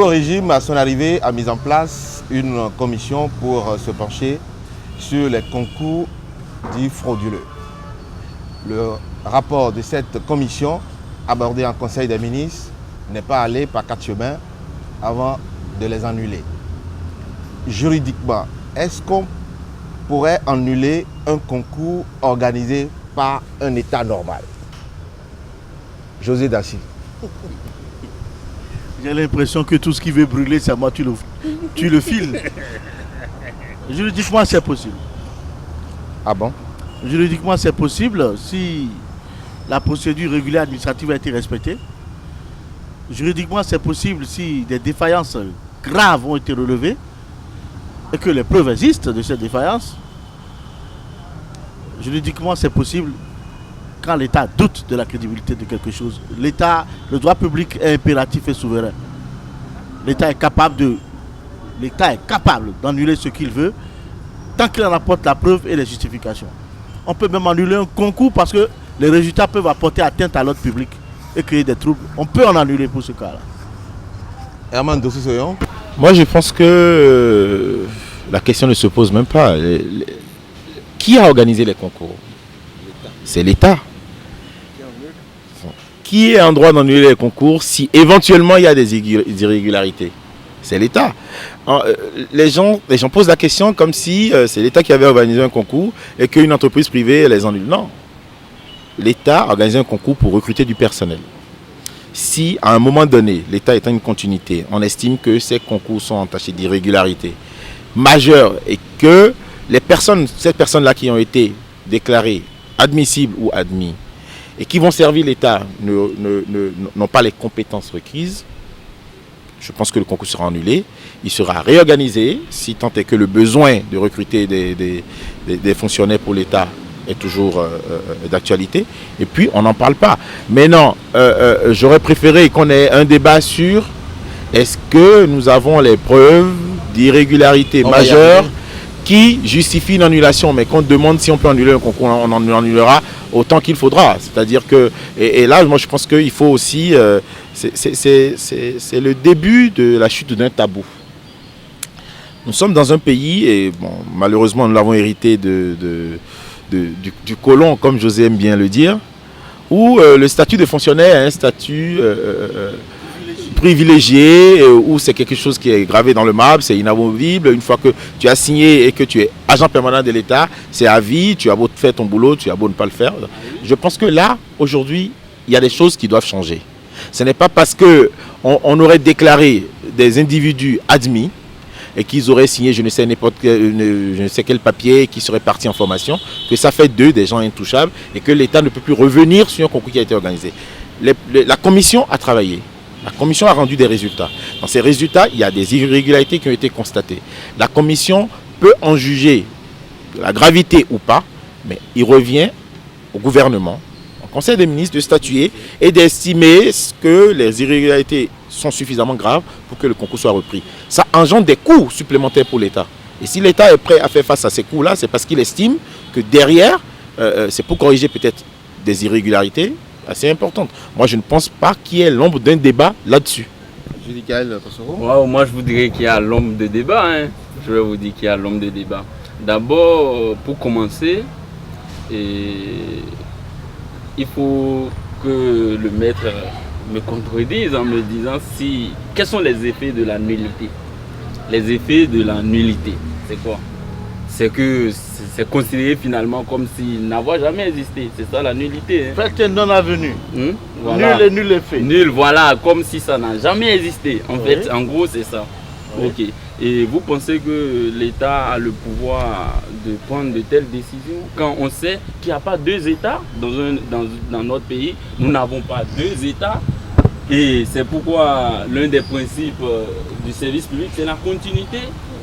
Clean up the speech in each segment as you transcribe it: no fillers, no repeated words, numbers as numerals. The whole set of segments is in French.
nouveau régime, à son arrivée, a mis en place une commission pour se pencher sur les concours dits frauduleux. Le rapport de cette commission, abordé en Conseil des ministres, n'est pas allé par 4 chemins avant de les annuler. Juridiquement, est-ce qu'on pourrait annuler un concours organisé par un État normal? José Daci. J'ai l'impression que tout ce qui veut brûler, c'est à moi, tu le files. Juridiquement, c'est possible. Ah bon? Juridiquement, c'est possible si la procédure régulière administrative a été respectée. Juridiquement, c'est possible si des défaillances graves ont été relevées et que les preuves existent de ces défaillances. Juridiquement, c'est possible quand l'État doute de la crédibilité de quelque chose. Le droit public est impératif et souverain. L'État est capable d'annuler ce qu'il veut tant qu'il en apporte la preuve et les justifications. On peut même annuler un concours parce que les résultats peuvent apporter atteinte à l'ordre public et créer des troubles. On peut en annuler pour ce cas-là. Herman Dossi-Soyon. Moi, je pense que la question ne se pose même pas. Qui a organisé les concours? C'est l'État. Qui est en droit d'annuler les concours si éventuellement il y a des irrégularités? C'est l'État. Les gens posent la question comme si c'est l'État qui avait organisé un concours et qu'une entreprise privée les annule. Non. L'État a organisé un concours pour recruter du personnel. Si à un moment donné, l'État étant une continuité, on estime que ces concours sont entachés d'irrégularités majeures et que ces personnes-là qui ont été déclarées admissibles ou admis et qui vont servir l'État n'ont pas les compétences requises, je pense que le concours sera annulé. Il sera réorganisé, si tant est que le besoin de recruter des fonctionnaires pour l'État est toujours d'actualité. Et puis, on n'en parle pas. Mais non, j'aurais préféré qu'on ait un débat sur est-ce que nous avons les preuves d'irrégularité majeure qui justifient une annulation, mais qu'on demande si on peut annuler un concours, on en annulera autant qu'il faudra. C'est-à-dire que, et là, moi je pense qu'il faut aussi, c'est le début de la chute d'un tabou. Nous sommes dans un pays, et bon, malheureusement nous l'avons hérité du colon, comme José aime bien le dire, où le statut de fonctionnaire est un statut privilégié, où c'est quelque chose qui est gravé dans le marbre, c'est inamovible. Une fois que tu as signé et que tu es agent permanent de l'État, c'est à vie, tu as beau faire ton boulot, tu as beau ne pas le faire. Je pense que là, aujourd'hui, il y a des choses qui doivent changer. Ce n'est pas parce qu'on aurait déclaré des individus admis et qu'ils auraient signé je ne sais quel papier, qui serait parti en formation, que ça fait d'eux des gens intouchables et que l'État ne peut plus revenir sur un concours qui a été organisé. La commission a travaillé. La commission a rendu des résultats. Dans ces résultats, il y a des irrégularités qui ont été constatées. La commission peut en juger la gravité ou pas, mais il revient au gouvernement, au Conseil des ministres de statuer et d'estimer que les irrégularités sont suffisamment graves pour que le concours soit repris. Ça engendre des coûts supplémentaires pour l'État. Et si l'État est prêt à faire face à ces coûts-là, c'est parce qu'il estime que derrière, c'est pour corriger peut-être des irrégularités assez importante. Moi, je ne pense pas qu'il y ait l'ombre d'un débat là-dessus. Moi, je vous dirais qu'il y a l'ombre de débat. Hein. Je vais vous dire qu'il y a l'ombre de débat. D'abord, pour commencer, il faut que le maître me contredise en me disant quels sont les effets de la nullité. Les effets de la nullité, c'est quoi? C'est que c'est considéré finalement comme s'il n'avait jamais existé. C'est ça la nullité. Hein. Fait non-avenu. Voilà. Nul et nul est fait. Nul, voilà, comme si ça n'a jamais existé. En fait, en gros, c'est ça. Oui. Ok. Et vous pensez que l'État a le pouvoir de prendre de telles décisions quand on sait qu'il n'y a pas deux États dans notre pays? Nous n'avons pas deux États. Et c'est pourquoi l'un des principes du service public, c'est la continuité.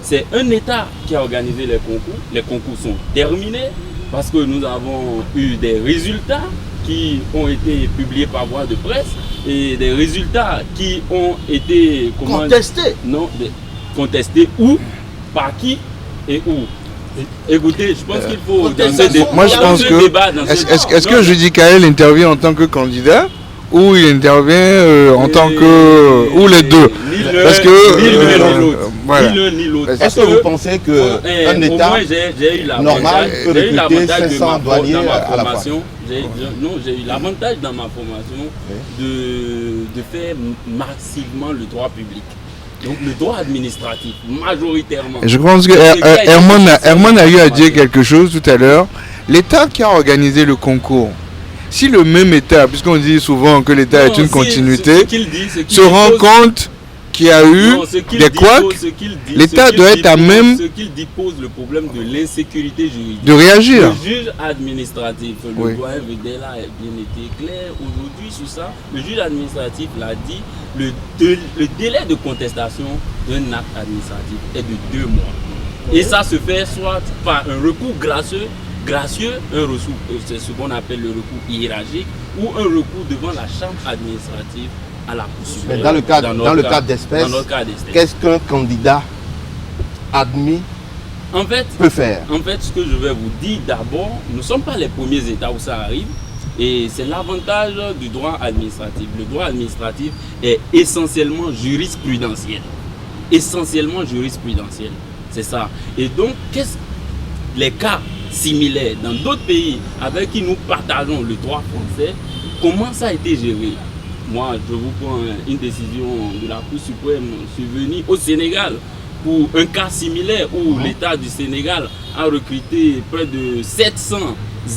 C'est un État qui a organisé les concours. Les concours sont terminés parce que nous avons eu des résultats qui ont été publiés par voie de presse et des résultats qui ont été contestés. Non, contestés où, par qui et où. Écoutez, je pense qu'il faut moi je pense que est-ce que Judy Kael intervient en tant que candidat ou il intervient en tant que... ou les deux. Parce que... ni l'un ni l'autre. Voilà. Ni l'un ni l'autre. Est-ce que vous pensez qu'un État au moins, j'ai eu normal peut recruter 500 douaniers dans ma à la fois? formation, j'ai eu l'avantage dans ma formation de faire massivement le droit public. Donc le droit administratif, majoritairement. Je pense que Herman a eu à dire quelque chose tout à l'heure. L'État qui a organisé le concours, si le même État, puisqu'on dit souvent que l'État est une continuité, se rend compte qu'il y a eu des couacs, l'État doit être à même ce qu'il dit pose le problème de l'insécurité juridique. de réagir. Le juge administratif, le doyen Vedela a bien été clair aujourd'hui sur ça. Le juge administratif l'a dit, le délai de contestation d'un acte administratif est de 2 mois. Et ça se fait soit par un recours gracieux, un recours, c'est ce qu'on appelle le recours hiérarchique, ou un recours devant la chambre administrative à la Cour supérieure. Mais dans le cas d'espèce, qu'est-ce qu'un candidat admis peut faire? En fait, ce que je vais vous dire d'abord, nous ne sommes pas les premiers États où ça arrive. Et c'est l'avantage du droit administratif. Le droit administratif est essentiellement jurisprudentiel. Essentiellement jurisprudentiel. C'est ça. Et donc, les cas similaires dans d'autres pays avec qui nous partageons le droit français, comment ça a été géré? Moi, je vous prends une décision de la Cour suprême. Je suis venu au Sénégal pour un cas similaire où l'État du Sénégal a recruté près de 700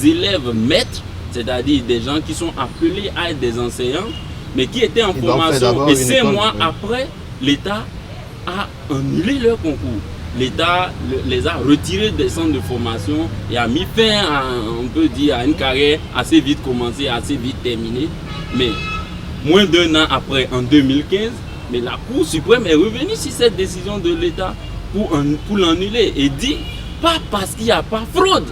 élèves maîtres, c'est-à-dire des gens qui sont appelés à être des enseignants, mais qui étaient en formation. Et 5 mois après, l'État a annulé leur concours. L'État les a retirés des centres de formation et a mis fin, on peut dire, à une carrière assez vite commencée, assez vite terminée. Mais moins d'1 an après, en 2015, mais la Cour suprême est revenue sur cette décision de l'État pour l'annuler et dit, pas parce qu'il n'y a pas fraude,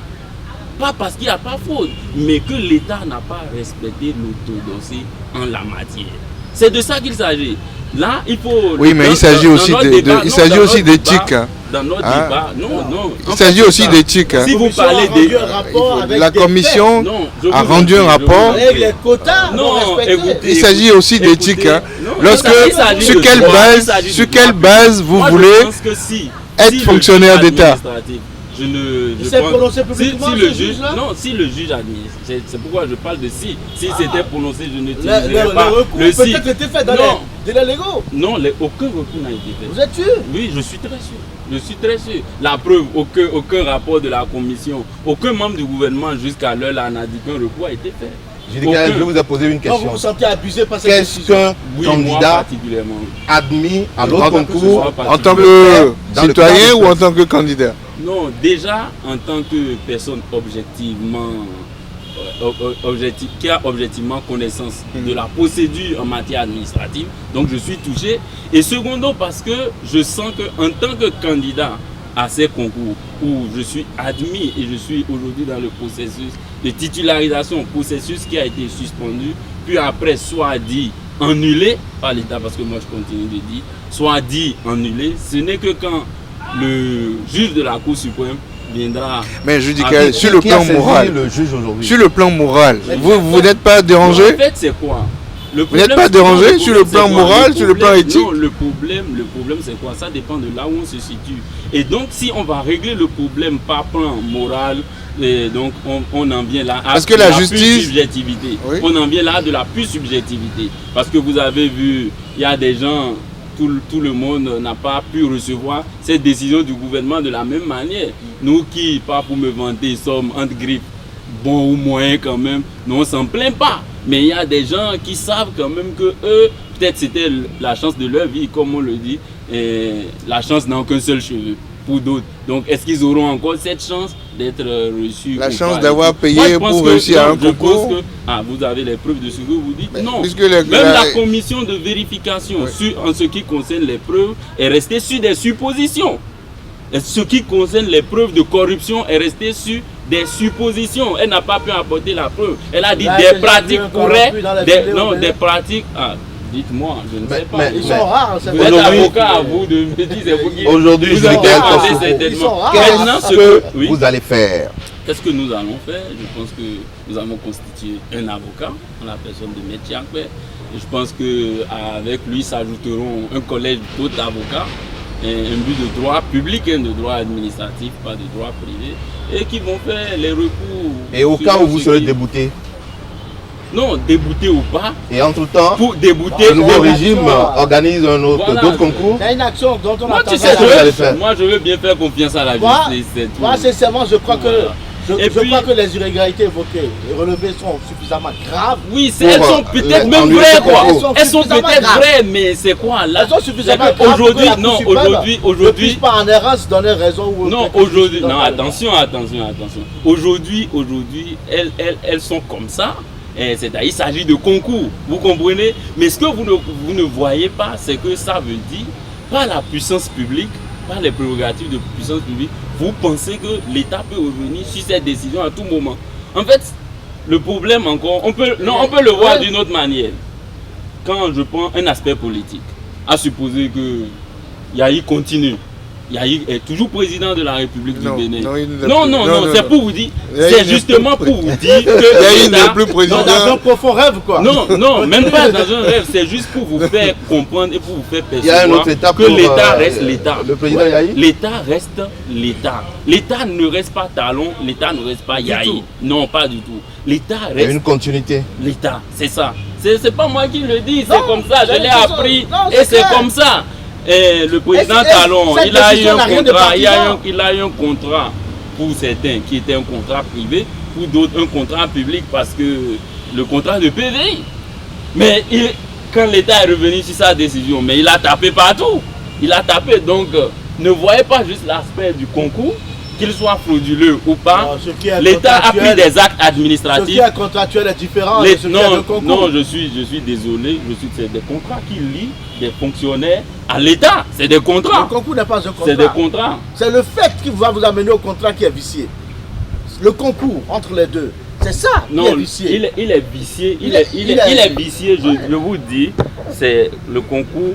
mais que l'État n'a pas respecté l'orthodoxie en la matière. C'est de ça qu'il s'agit. Là, il faut... Oui, mais il s'agit aussi d'éthique. Dans notre débat, non. Il s'agit aussi d'éthique. Si vous parlez des... La commission a rendu un rapport. Avec les quotas. Non, il s'agit aussi d'éthique. Sur quelle base vous voulez être fonctionnaire d'État? Je pense, si le juge admet, c'est pourquoi je parle de si c'était prononcé, je ne dirais pas le recours peut-être était fait dans les délais légaux. Non, aucun recours n'a été fait. Vous êtes sûr? Oui, je suis très sûr. La preuve, aucun rapport de la commission, aucun membre du gouvernement jusqu'à l'heure n'a dit qu'un recours a été fait. Je vais vous poser une question. Vous vous sentez abusé par cette Qu'est-ce qu'un candidat admis à l'autre concours en tant que citoyen ou en tant que candidat? Non, déjà en tant que personne qui a objectivement connaissance de la procédure en matière administrative, donc je suis touché. Et secondo, parce que je sens qu'en tant que candidat à ces concours où je suis admis et je suis aujourd'hui dans le processus de titularisation, processus qui a été suspendu, puis après soit dit annulé par l'État, parce que moi je continue de dire, soit dit annulé, ce n'est que quand le juge de la Cour suprême viendra. Mais je dis que sur le plan moral, vous n'êtes pas dérangé? En fait, c'est quoi? Vous n'êtes pas dérangé sur le plan moral, sur le plan éthique? Non, le problème c'est quoi? Ça dépend de là où on se situe. Et donc, si on va régler le problème par plan moral, et donc on en vient là à la justice... subjectivité. Oui. On en vient là de la pure subjectivité. Parce que vous avez vu, il y a des gens... Tout le monde n'a pas pu recevoir cette décision du gouvernement de la même manière. Nous qui, pas pour me vanter, sommes entre griffes, bons ou moyens quand même, nous on s'en plaint pas. Mais il y a des gens qui savent quand même que eux, peut-être c'était la chance de leur vie, comme on le dit, et la chance n'a qu'un seul cheveu pour d'autres. Donc est-ce qu'ils auront encore cette chance d'être reçus? La chance d'avoir payé pour réussir à un concours? Vous avez les preuves de ce que vous dites? Non. Même la commission de vérification en ce qui concerne les preuves est restée sur des suppositions. Et ce qui concerne les preuves de corruption est resté sur des suppositions. Elle n'a pas pu apporter la preuve. Elle a dit des pratiques correctes, des pratiques... Dites-moi, je ne sais pas. Ils sont rares. Vous êtes avocat à vous de me dire, c'est vous qui... Aujourd'hui, je vais certainement. qu'est-ce que vous allez faire qu'est-ce que nous allons faire? Je pense que nous allons constituer un avocat, en la personne de M. Yakpe. Et je pense qu'avec lui s'ajouteront un collège d'autres avocats, un but de droit public, de droit administratif, pas de droit privé, et qui vont faire les recours. Et au cas où vous serez débouté? Non, débouté ou pas. Et entre-temps, pour débouter, le nouveau régime organise d'autres concours. Il y a une action dont on moi, attend. tu sais, moi, je veux bien faire confiance à la justice. Moi, sincèrement, je crois que... Je puis, crois que les irrégularités évoquées et relevées sont suffisamment graves. Oui, elles sont peut-être même vraies, quoi. Elles sont peut-être vraies, mais c'est quoi là? Elles sont suffisamment graves. Aujourd'hui, non, aujourd'hui. Ne pas en errance donner raison ou. Non, aujourd'hui, non, attention. Aujourd'hui, elles sont comme ça. C'est-à-dire, il s'agit de concours, vous comprenez? Mais ce que vous ne voyez pas, c'est que ça veut dire, par la puissance publique, par les prérogatives de puissance publique, vous pensez que l'État peut revenir sur cette décision à tout moment. En fait, le problème encore, on peut le voir d'une autre manière. Quand je prends un aspect politique, à supposer que Yahi continue, Yahi est toujours président de la République du Bénin. Non, c'est pour vous dire, c'est justement pour vous dire que Yahi n'est plus président. Dans un profond rêve, quoi. Non, même pas dans un rêve, c'est juste pour vous faire comprendre et pour vous faire percevoir que l'État reste l'État. Le président Yahi? L'État reste l'État. L'État ne reste pas Talon, l'État ne reste pas Yahi. Non, pas du tout. L'État reste. Il y a une continuité. L'État, c'est ça. C'est pas moi qui le dis, c'est comme ça, je l'ai appris et c'est comme ça. Et le président Talon, il a eu un contrat pour certains qui était un contrat privé, pour d'autres un contrat public parce que le contrat de PVI. Mais quand l'État est revenu sur sa décision, mais il a tapé partout. Il a tapé, donc ne voyez pas juste l'aspect du concours, qu'il soit frauduleux ou pas. L'État a pris des actes administratifs. Ce qui est contractuel est différent de ce qui est de concours. Non, je suis désolé, c'est des contrats qui lient des fonctionnaires à l'État. C'est des contrats. Le concours n'est pas un contrat. C'est des contrats. C'est le fait qui va vous amener au contrat qui est vicié. Le concours entre les deux, c'est ça qui est vicié. Il est vicié. Il est vicié, je vous dis. C'est le concours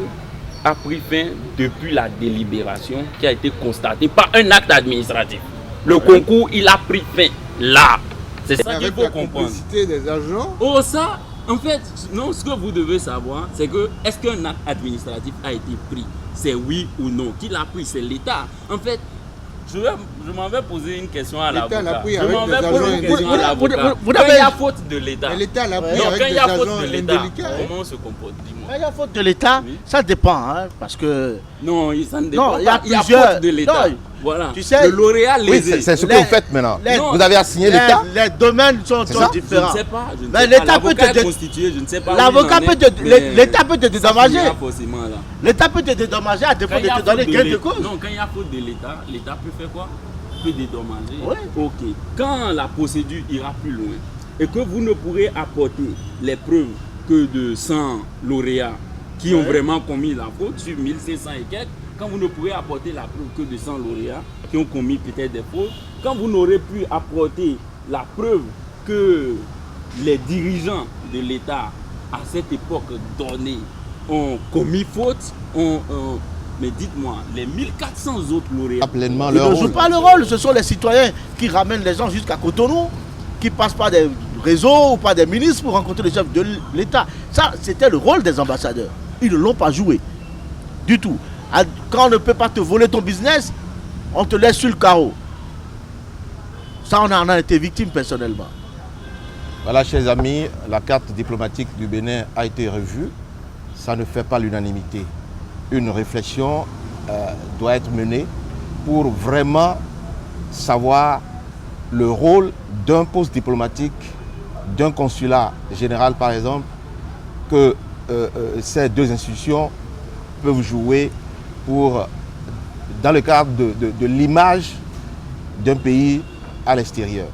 a pris fin depuis la délibération qui a été constatée par un acte administratif. Le concours, il a pris fin là. C'est ça qu'il faut comprendre. Des agents. Oh ça, en fait, non, ce que vous devez savoir, c'est que est-ce qu'un acte administratif a été pris? C'est oui ou non. Qui l'a pris? C'est l'État. En fait, je m'en vais poser une question à l'avocat. Je m'en vais poser une question à l'avocat. Quand il y a faute de l'État. L'État l'a pris quand avec il y des a faute agents de l'État, indélicats. comment on se comporte? Dis-moi. Quand il y a faute de l'État, ça dépend, hein, parce que... Non, ça ne dépend il y pas. a Il y a plusieurs... faute de l'État. Voilà. Tu sais, le lauréat lésé. Oui, c'est ce que vous faites maintenant. Vous avez assigné l'État. Les domaines sont différents. Je ne sais pas. Mais l'État peut te constituer, je ne sais pas. L'avocat peut te... L'État peut te dédommager. Forcément, là. L'État peut te dédommager à défaut de te donner gain de cause. Non, quand il y a faute de l'État, l'État peut faire quoi? Peut dédommager. Oui. Ok. Quand la procédure ira plus loin et que vous ne pourrez apporter les preuves que de 100 lauréats qui ont vraiment commis la faute sur 1500 et quelques, quand vous ne pourrez apporter la preuve que de 100 lauréats qui ont commis peut-être des fautes, quand vous n'aurez pu apporter la preuve que les dirigeants de l'État à cette époque donnée ont commis faute, mais dites-moi, les 1400 autres lauréats pleinement ils leur ne rôle. jouent pas le rôle, ce sont les citoyens qui ramènent les gens jusqu'à Cotonou, qui passent par des réseaux ou par des ministres pour rencontrer les chefs de l'État. Ça, c'était le rôle des ambassadeurs. Ils ne l'ont pas joué du tout. Quand on ne peut pas te voler ton business, on te laisse sur le carreau. Ça, on en a été victime personnellement. Voilà, chers amis, la carte diplomatique du Bénin a été revue. Ça ne fait pas l'unanimité. Une réflexion doit être menée pour vraiment savoir le rôle d'un poste diplomatique, d'un consulat général par exemple, que ces deux institutions peuvent jouer dans le cadre de l'image d'un pays à l'extérieur.